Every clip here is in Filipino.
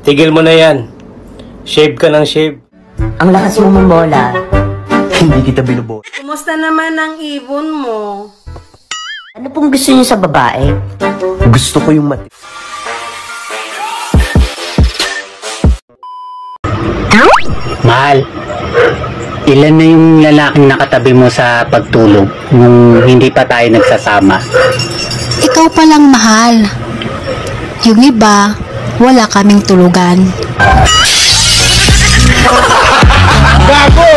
Tigil mo na yan. Shave ka ng shave. Ang lakas mo mamola. Hindi kita binubuo. Kumusta naman ang ibon mo? Ano pong gusto niyo sa babae? Gusto ko yung mati... Mahal, ilan na yung lalaking nakatabi mo sa pagtulog nung hindi pa tayo nagsasama? Ikaw palang mahal. Yung iba, wala kaming tulugan. Gago!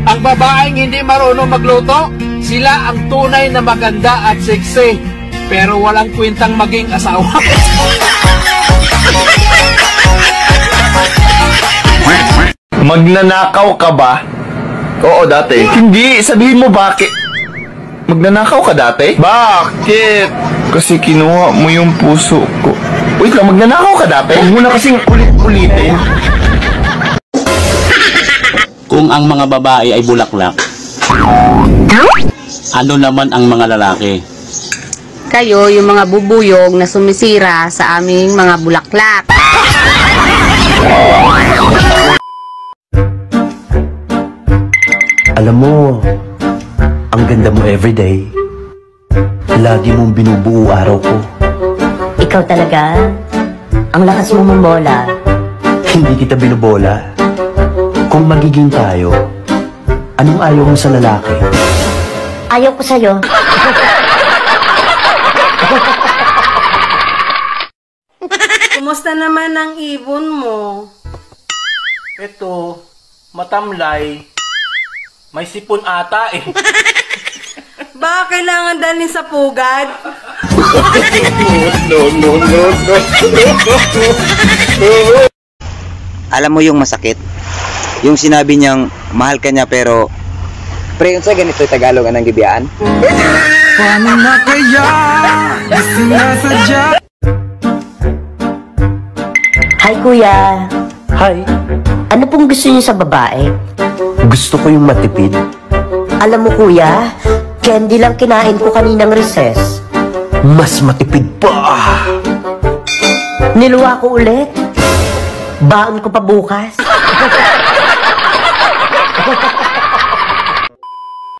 Ang babaeng hindi marunong magluto, sila ang tunay na maganda at sexy, pero walang kwentang maging asawa. Magnanakaw ka ba? Oo, dati. Hindi, sabihin mo bakit. Magnanakaw ka dati? Bakit? Kasi kinuha mo yung puso ko. Wait lang, magnanakaw ka dati? Huwag mo na kasing ulit-ulitin. Kung ang mga babae ay bulaklak, ano naman ang mga lalaki? Kayo, yung mga bubuyog na sumisira sa aming mga bulaklak. Alam mo, ang ganda mo everyday. Lagi mong binubuo araw ko. Ikaw talaga? Ang lakas mo mamola. Hindi kita binubola. Kung magiging tayo, anong ayaw mo sa lalaki? Ayaw ko sa'yo. Kumusta naman ang ibon mo? Ito, matamlay. May sipon ata eh. Baka kailangan dalhin sa pugad? No. Alam mo yung masakit? Yung sinabi niyang mahal ka niya pero pre, unsa ganito yung Tagalog anang gibiyaan? Paano na kaya? Sinasadya. Hi, kuya. Hi, Ano pong gusto niyo sa babae? gusto ko yung matipid. Alam mo, kuya, candy lang kinain ko kaninang recess. Mas matipid pa. Niluwa ko ulit. Baon ko pa bukas.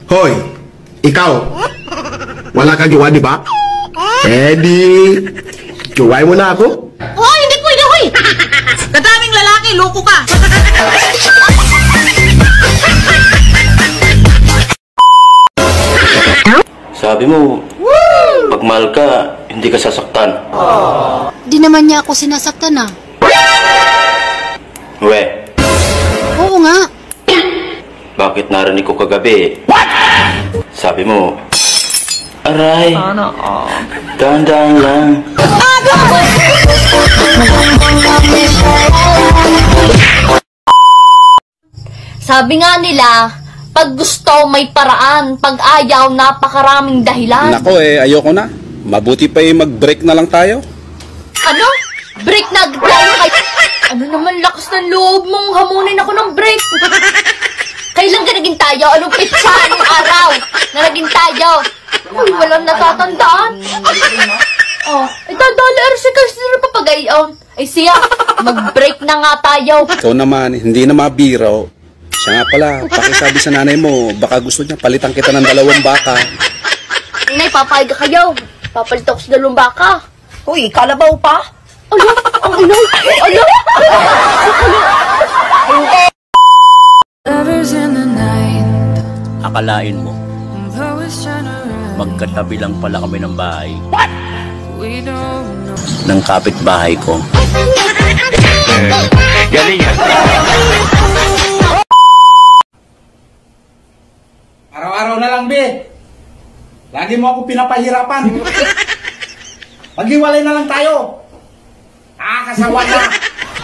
Hoy, ikaw, wala kang jowa, di ba? Di, jowain mo na ako. Hoy, hindi pwede, hoy! Kadaming lalaki, loko ka! Sabi mo, pag mahal ka, hindi ka sasaktan. Di naman niya ako sinasaktan ah. We, Oo nga. bakit narinig ko kagabi? What? Sabi mo, aray, dahan-dahan lang. Sabi nga nila, pag gusto may paraan, pag ayaw napakaraming dahilan. Nako ayoko na. Mabuti pa mag-break na lang tayo. Ano? Break na tayo kay... Ano naman lakas ng loob mong hamunin ako ng break? Kailan ka naging tayo? Anong pitsa? Anong araw na naging tayo? Uy, walang natatandaan. Oh, itadali si kasi na papagayon. Ay siya, mag-break na nga tayo. Ikaw naman, hindi na mabiro. Siya nga pala, pakisabi sa nanay mo, baka gusto niya palitan kita ng 2 baka. Inay, papayag ka kayo. Papalit ako sa 2 baka. Uy, kalabaw pa? Ano? Ang inay? Ano? Akalain mo, magkatabi lang pala kami ng bahay. What? Ng kapitbahay ko. Galing yan. Araw-araw na lang, be. Lagi mo ako pinapahirapan. Maghiwalay na lang tayo. Kasawa na.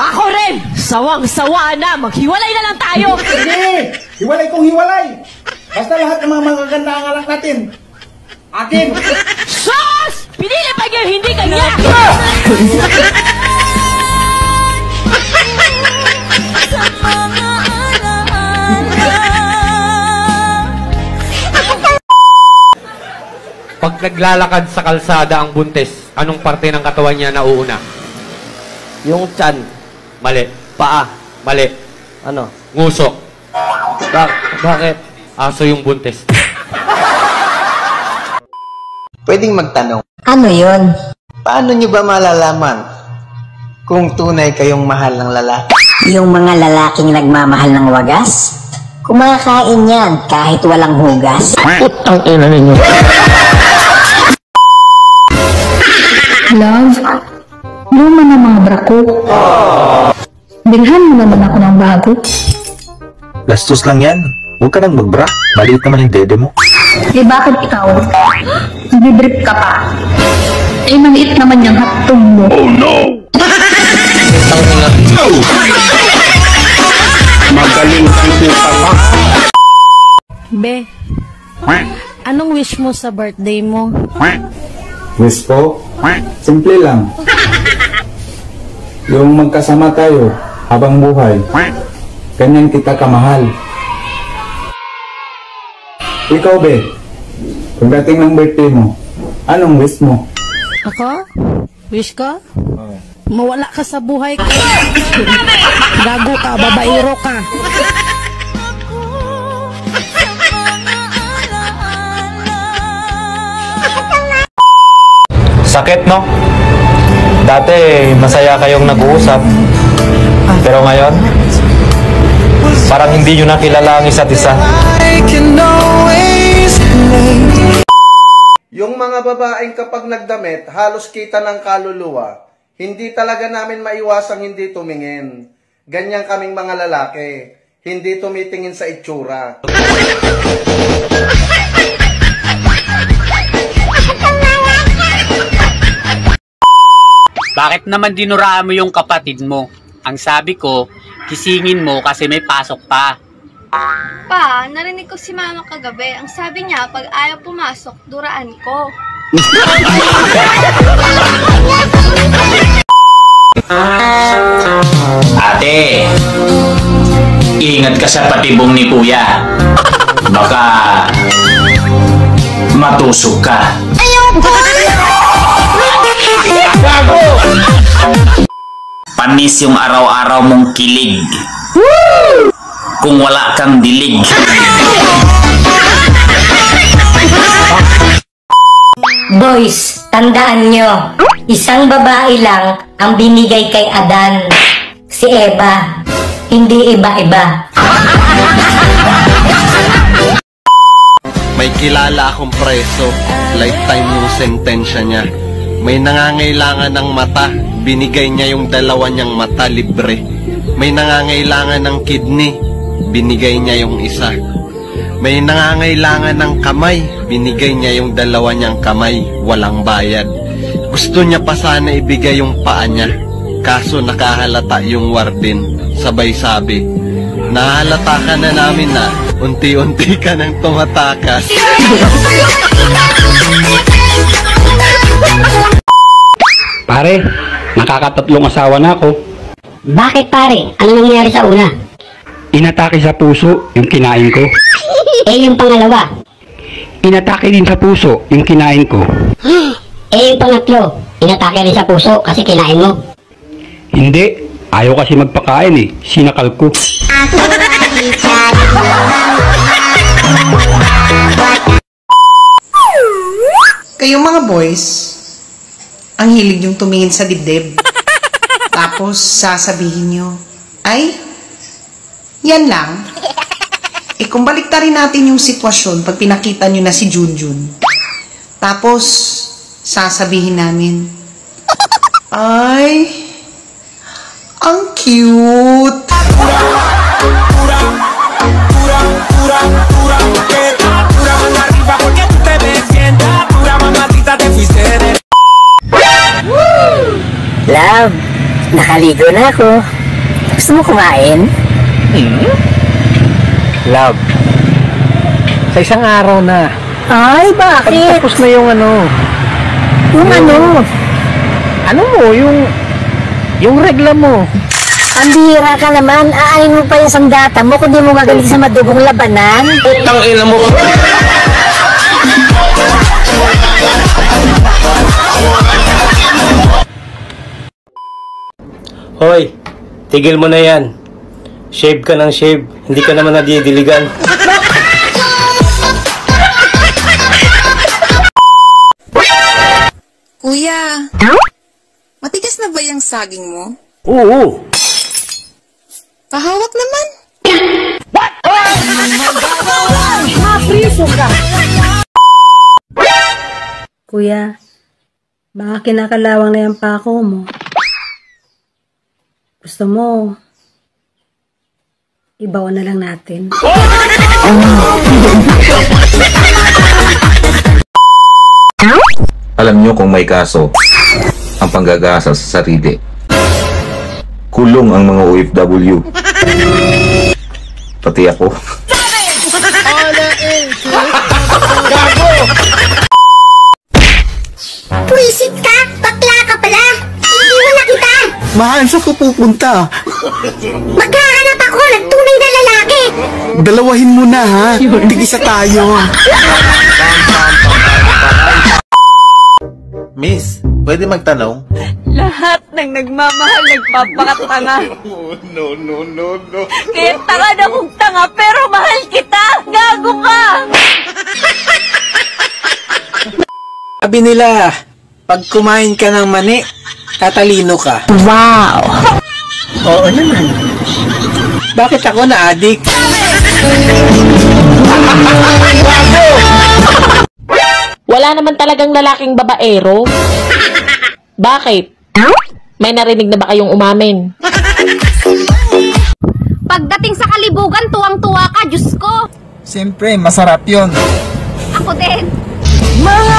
Ako rin! Sawang-sawa na! Maghiwalay na lang tayo! Hindi! Hiwalay kong hiwalay. Basta lahat ng mga magaganda ang anak natin. Akin! Sus! Pinili pa niyo, hindi kanya! Pag Pag naglalakad sa kalsada ang buntis, anong parte ng katawan niya nauuna? Yung tiyan. Mali. Paa. Mali. Ano? Nguso. Bakit? Aso yung buntis. Pwedeng magtanong. Ano yun? Paano nyo ba malalaman kung tunay kayong mahal ng lalaki? Yung mga lalaking nagmamahal ng wagas? Kumakain yan kahit walang hugas. Putang ina ninyo. Love, luma na mga bra ko. Bilhan mo naman ako ng bago. Gastos lang yan. Huwag ka nang magbra. Maliit naman yung dede mo. Eh bakit ikaw? Bibrip ka pa. Eh maliit naman yung hatong mo. Oh no! Magaling kang puta pa. Be, anong wish mo sa birthday mo? Wish ko? Simple lang. Yung magkasama tayo habang buhay. Ganyan kita kamahal. Ikaw, be, pagdating ng birthday mo, anong wish mo? Ako? Wish ko? Mawala ka sa buhay ko. Gago ka, babaero ka. Sakit, no? Dati, masaya kayong nag-uusap. Pero ngayon, parang hindi nyo nakilala ang isa't isa. Yung mga babaeng kapag nagdamit, halos kita ng kaluluwa, hindi talaga namin maiwasang hindi tumingin. Ganyan kaming mga lalaki, hindi tumitingin sa itsura. Bakit naman dinuraan mo yung kapatid mo? Ang sabi ko, kisingin mo kasi may pasok pa. Pa, narinig ko si mama kagabi. Ang sabi niya, pag ayaw pumasok, duraan ko. Ate, ingat ka sa patibong ni kuya. Baka matusok ka. Panis yung araw-araw mong kilig. Kung wala kang dilig. Boys, tandaan nyo, isang babae lang ang binigay kay Adan. Si Eva, hindi iba-iba. May kilala akong preso, lifetime yung sentensya niya. May nangangailangan ng mata, binigay niya yung dalawa niyang mata libre. May nangangailangan ng kidney, binigay niya yung isa. May nangangailangan ng kamay, binigay niya yung dalawa niyang kamay, walang bayad. Gusto niya pa sana ibigay yung paa niya, kaso nakahalata yung warden. Sabay sabi, nahalata ka na namin na, unti-unti ka nang tumatakas. Pare, nakakatatlong asawa na ako. Bakit pare? Ano nangyari sa una? Inatake sa puso yung kinain ko. Eh yung pangalawa? Inatake din sa puso yung kinain ko. Eh yung pangatlo? Inatake rin sa puso kasi kinain mo? Hindi, ayaw kasi magpakain eh. Sinakal ko. Kayong mga boys, ang hilig yung tumingin sa dibdib. Tapos sasabihin nyo, ay, yan lang. Eh kung baliktarin natin yung sitwasyon pag pinakita nyo na si Junjun. Tapos, sasabihin namin, ay, ang cute. Love, nakaligo na ako. Gusto mo kumain? Love, sa isang araw na. Ay, bakit? Tapos na yung ano. Yung ano? Ano mo, yung regla mo. Ang bihira ka naman, aanin mo pa yung sandata mo kung di mo gagaling sa madugong labanan. Putang ina mo. Hoy, tigil mo na yan. Shave ka ng shave. Hindi ka naman nadidiligan. Kuya, matigas na ba yung saging mo? Oo. Pahawak naman. Mapriso ka. Kuya, baka kinakalawang na yung pako mo. Gusto mo, ibawan na lang natin. Alam nyo kung may kaso ang panggagasa sa sarili. Kulong ang mga OFW. Pati ako. Pwisit ka! Bakla ka pala! Hindi mo na kita! Mahal, saan ka pupunta? Maghahanap ako ng tunay na lalaki! Dalawahin mo na ha. Tig-isa tayo. Miss, pwede magtanong? Lahat ng nagmamahal nagpapakatanga. No. Kaya tanga na kong tanga pero mahal kita! Gago ka! Sabi nila, pag kumain ka ng mani, tatalino ka. Wow! Oo naman. Bakit ako na-addict? Wala naman talagang lalaking babaero. Bakit? May narinig na ba kayong umamin? Pagdating sa kalibugan, tuwang-tuwa ka, Diyos ko. Siyempre, masarap yun. Ako din. Mga